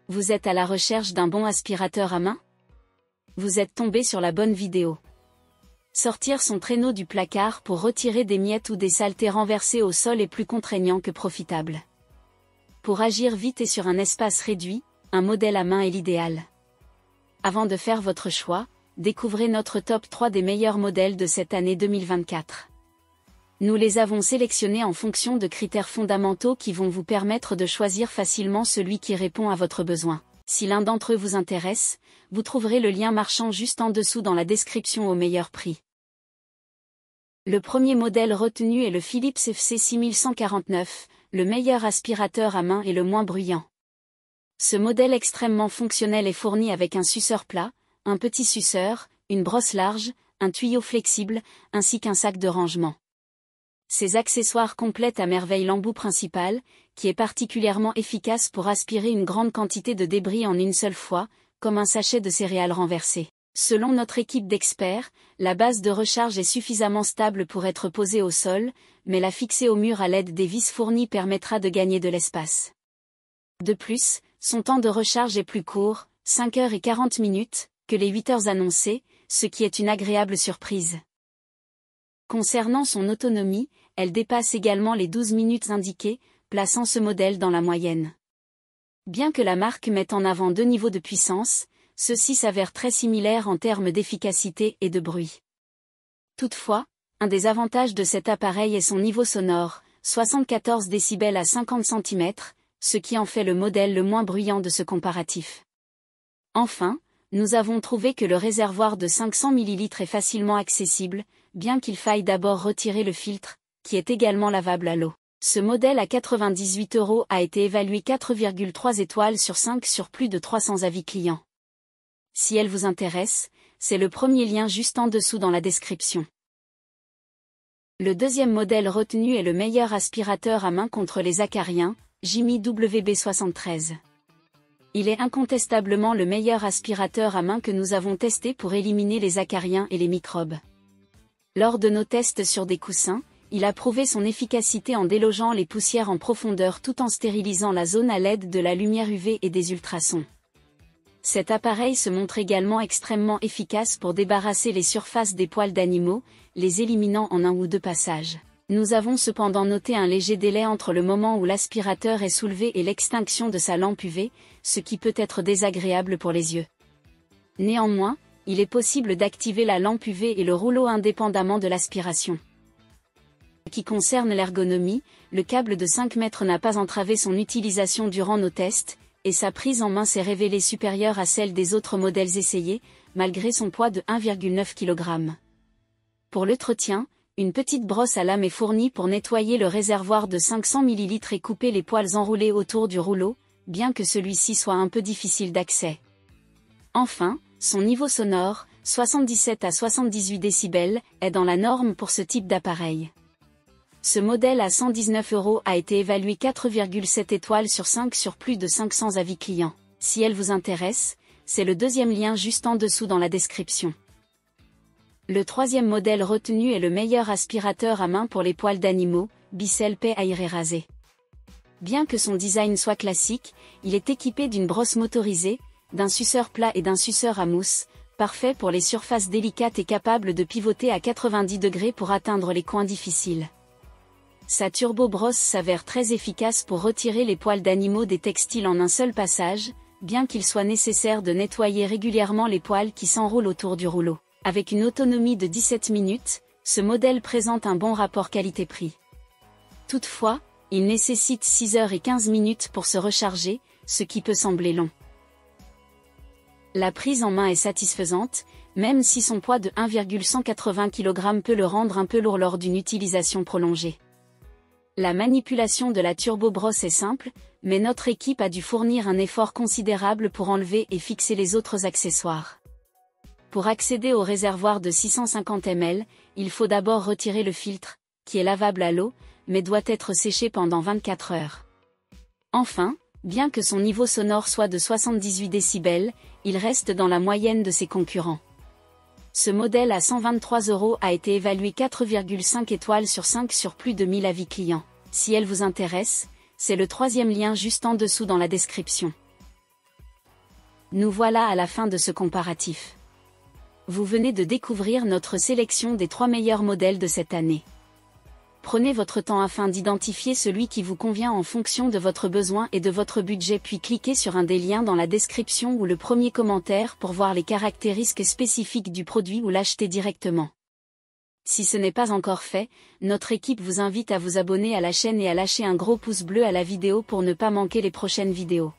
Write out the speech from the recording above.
Vous êtes à la recherche d'un bon aspirateur à main? Vous êtes tombé sur la bonne vidéo. Sortir son traîneau du placard pour retirer des miettes ou des saletés renversées au sol est plus contraignant que profitable. Pour agir vite et sur un espace réduit, un modèle à main est l'idéal. Avant de faire votre choix, découvrez notre top 3 des meilleurs modèles de cette année 2024. Nous les avons sélectionnés en fonction de critères fondamentaux qui vont vous permettre de choisir facilement celui qui répond à votre besoin. Si l'un d'entre eux vous intéresse, vous trouverez le lien marchand juste en dessous dans la description au meilleur prix. Le premier modèle retenu est le Philips FC 6149, le meilleur aspirateur à main et le moins bruyant. Ce modèle extrêmement fonctionnel est fourni avec un suceur plat, un petit suceur, une brosse large, un tuyau flexible, ainsi qu'un sac de rangement. Ces accessoires complètent à merveille l'embout principal, qui est particulièrement efficace pour aspirer une grande quantité de débris en une seule fois, comme un sachet de céréales renversé. Selon notre équipe d'experts, la base de recharge est suffisamment stable pour être posée au sol, mais la fixer au mur à l'aide des vis fournies permettra de gagner de l'espace. De plus, son temps de recharge est plus court, 5h40, que les 8h annoncées, ce qui est une agréable surprise. Concernant son autonomie, elle dépasse également les 12 minutes indiquées, plaçant ce modèle dans la moyenne. Bien que la marque mette en avant 2 niveaux de puissance, ceux-ci s'avèrent très similaires en termes d'efficacité et de bruit. Toutefois, un des avantages de cet appareil est son niveau sonore, 74 décibels à 50 cm, ce qui en fait le modèle le moins bruyant de ce comparatif. Enfin, nous avons trouvé que le réservoir de 500 ml est facilement accessible, bien qu'il faille d'abord retirer le filtre, qui est également lavable à l'eau. Ce modèle à 98 € a été évalué 4,3 étoiles sur 5 sur plus de 300 avis clients. Si elle vous intéresse, c'est le premier lien juste en dessous dans la description. Le deuxième modèle retenu est le meilleur aspirateur à main contre les acariens, Jimmy WB73. Il est incontestablement le meilleur aspirateur à main que nous avons testé pour éliminer les acariens et les microbes. Lors de nos tests sur des coussins, il a prouvé son efficacité en délogeant les poussières en profondeur tout en stérilisant la zone à l'aide de la lumière UV et des ultrasons. Cet appareil se montre également extrêmement efficace pour débarrasser les surfaces des poils d'animaux, les éliminant en 1 ou 2 passages. Nous avons cependant noté un léger délai entre le moment où l'aspirateur est soulevé et l'extinction de sa lampe UV, ce qui peut être désagréable pour les yeux. Néanmoins, il est possible d'activer la lampe UV et le rouleau indépendamment de l'aspiration. Qui concerne l'ergonomie, le câble de 5 mètres n'a pas entravé son utilisation durant nos tests, et sa prise en main s'est révélée supérieure à celle des autres modèles essayés, malgré son poids de 1,9 kg. Pour l'entretien, une petite brosse à lame est fournie pour nettoyer le réservoir de 500 ml et couper les poils enroulés autour du rouleau, bien que celui-ci soit un peu difficile d'accès. Enfin, son niveau sonore, 77 à 78 décibels, est dans la norme pour ce type d'appareil. Ce modèle à 119 € a été évalué 4,7 étoiles sur 5 sur plus de 500 avis clients. Si elle vous intéresse, c'est le deuxième lien juste en dessous dans la description. Le troisième modèle retenu est le meilleur aspirateur à main pour les poils d'animaux, Bissell P Aéré Rasé. Bien que son design soit classique, il est équipé d'une brosse motorisée, d'un suceur plat et d'un suceur à mousse, parfait pour les surfaces délicates et capable de pivoter à 90 degrés pour atteindre les coins difficiles. Sa turbo-brosse s'avère très efficace pour retirer les poils d'animaux des textiles en un seul passage, bien qu'il soit nécessaire de nettoyer régulièrement les poils qui s'enroulent autour du rouleau. Avec une autonomie de 17 minutes, ce modèle présente un bon rapport qualité-prix. Toutefois, il nécessite 6h15 pour se recharger, ce qui peut sembler long. La prise en main est satisfaisante, même si son poids de 1,180 kg peut le rendre un peu lourd lors d'une utilisation prolongée. La manipulation de la turbo-brosse est simple, mais notre équipe a dû fournir un effort considérable pour enlever et fixer les autres accessoires. Pour accéder au réservoir de 650 ml, il faut d'abord retirer le filtre, qui est lavable à l'eau, mais doit être séché pendant 24 heures. Enfin, bien que son niveau sonore soit de 78 décibels, il reste dans la moyenne de ses concurrents. Ce modèle à 123 € a été évalué 4,5 étoiles sur 5 sur plus de 1000 avis clients. Si elle vous intéresse, c'est le troisième lien juste en dessous dans la description. Nous voilà à la fin de ce comparatif. Vous venez de découvrir notre sélection des 3 meilleurs modèles de cette année. Prenez votre temps afin d'identifier celui qui vous convient en fonction de votre besoin et de votre budget, puis cliquez sur un des liens dans la description ou le premier commentaire pour voir les caractéristiques spécifiques du produit ou l'acheter directement. Si ce n'est pas encore fait, notre équipe vous invite à vous abonner à la chaîne et à lâcher un gros pouce bleu à la vidéo pour ne pas manquer les prochaines vidéos.